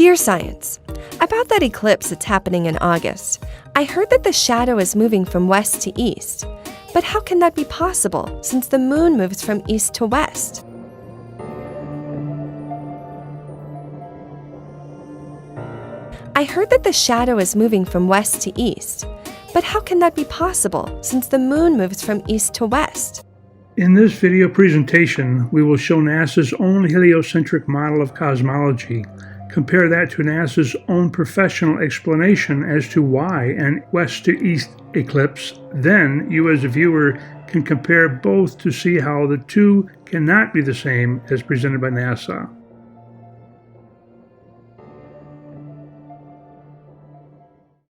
Dear Science, about that eclipse that's happening in August, I heard that the shadow is moving from west to east. But how can that be possible, since the moon moves from east to west? I heard that the shadow is moving from west to east. But how can that be possible, since the moon moves from east to west? In this video presentation, we will show NASA's own heliocentric model of cosmology. Compare that to NASA's own professional explanation as to why an west to east eclipse. Then you as a viewer can compare both to see how the two cannot be the same as presented by NASA.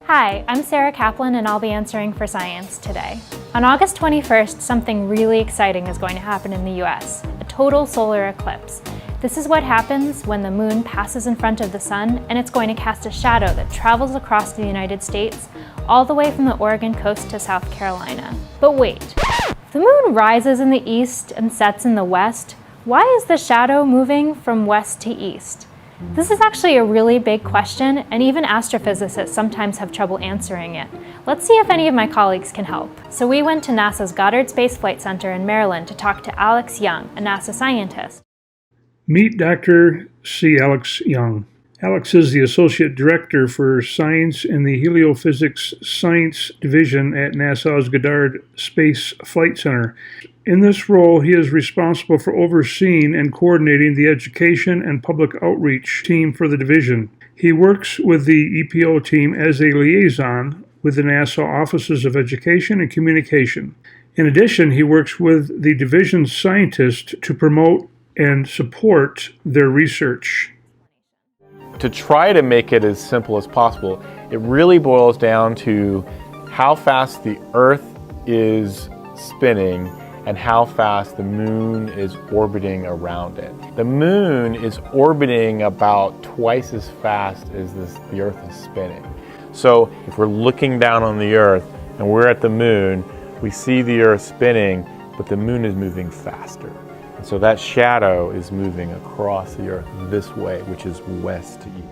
Hi, I'm Sarah Kaplan and I'll be answering for science today. On August 21st, something really exciting is going to happen in the US, a total solar eclipse. This is what happens when the moon passes in front of the sun, and it's going to cast a shadow that travels across the United States all the way from the Oregon coast to South Carolina. But wait, if the moon rises in the east and sets in the west, why is the shadow moving from west to east? This is actually a really big question, and even astrophysicists sometimes have trouble answering it. Let's see if any of my colleagues can help. So we went to NASA's Goddard Space Flight Center in Maryland to talk to Alex Young, a NASA scientist. Meet Dr. C. Alex Young. Alex is the Associate Director for Science in the Heliophysics Science Division at NASA's Goddard Space Flight Center. In this role, he is responsible for overseeing and coordinating the education and public outreach team for the division. He works with the EPO team as a liaison with the NASA Offices of Education and Communication. In addition, he works with the division's scientists to promote and support their research. To try to make it as simple as possible, it really boils down to how fast the Earth is spinning and how fast the moon is orbiting around it. The moon is orbiting about twice as fast as the Earth is spinning. So if we're looking down on the Earth and we're at the moon, we see the Earth spinning, but the moon is moving faster. And so that shadow is moving across the Earth this way, which is west to east.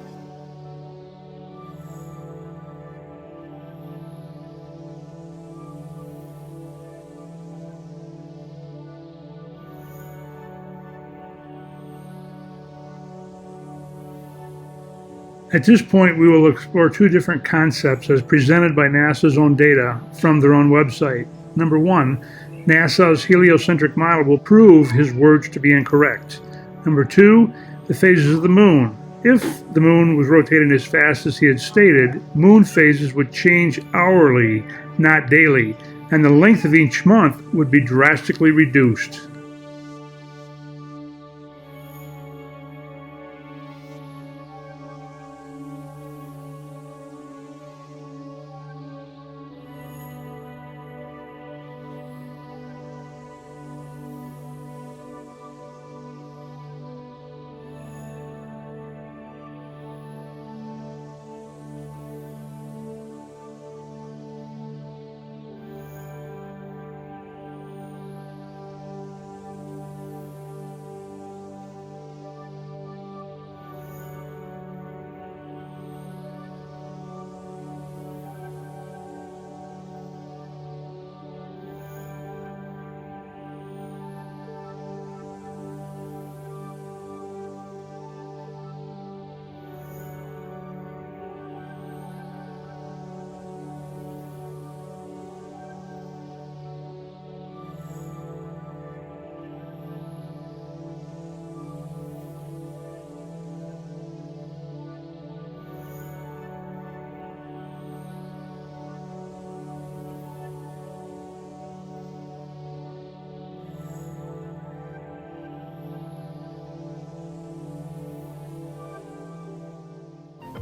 At this point, we will explore two different concepts as presented by NASA's own data from their own website. Number one, NASA's heliocentric model will prove his words to be incorrect. Number two, the phases of the moon. If the moon was rotating as fast as he had stated, moon phases would change hourly, not daily, and the length of each month would be drastically reduced.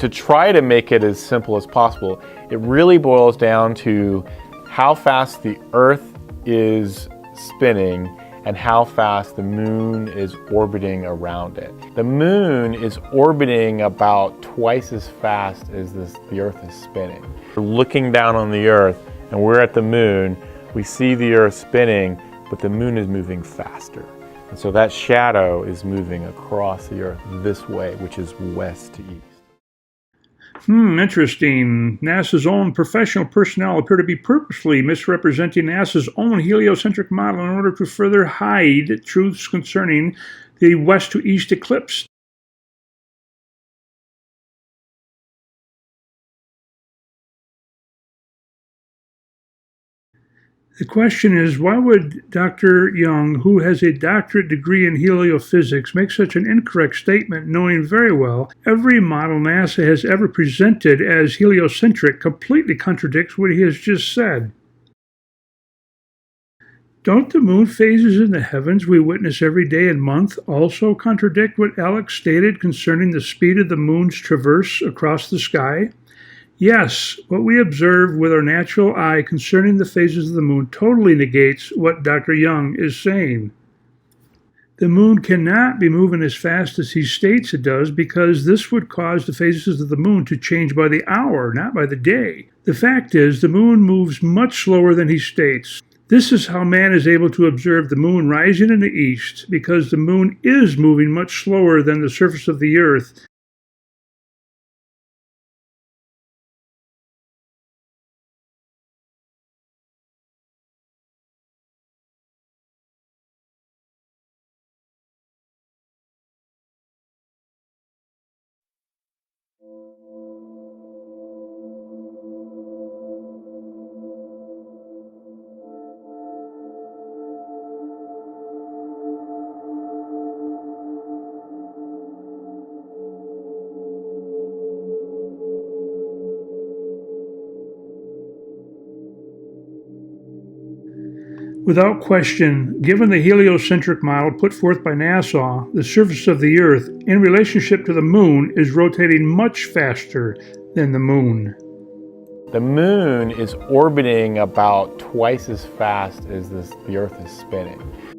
To try to make it as simple as possible, it really boils down to how fast the Earth is spinning and how fast the moon is orbiting around it. The moon is orbiting about twice as fast as the Earth is spinning. We're looking down on the Earth and we're at the moon, we see the Earth spinning, but the moon is moving faster. And so that shadow is moving across the Earth this way, which is west to east. Interesting. NASA's own professional personnel appear to be purposely misrepresenting NASA's own heliocentric model in order to further hide truths concerning the west to east eclipse. The question is, why would Dr. Young, who has a doctorate degree in heliophysics, make such an incorrect statement, knowing very well every model NASA has ever presented as heliocentric completely contradicts what he has just said? Don't the moon phases in the heavens we witness every day and month also contradict what Alex stated concerning the speed of the moon's traverse across the sky? Yes, what we observe with our natural eye concerning the phases of the moon totally negates what Dr. Young is saying. The moon cannot be moving as fast as he states it does because this would cause the phases of the moon to change by the hour, not by the day. The fact is, the moon moves much slower than he states. This is how man is able to observe the moon rising in the east, because the moon is moving much slower than the surface of the earth. Without question, given the heliocentric model put forth by NASA, the surface of the Earth, in relationship to the Moon, is rotating much faster than the Moon. The moon is orbiting about twice as fast as the Earth is spinning.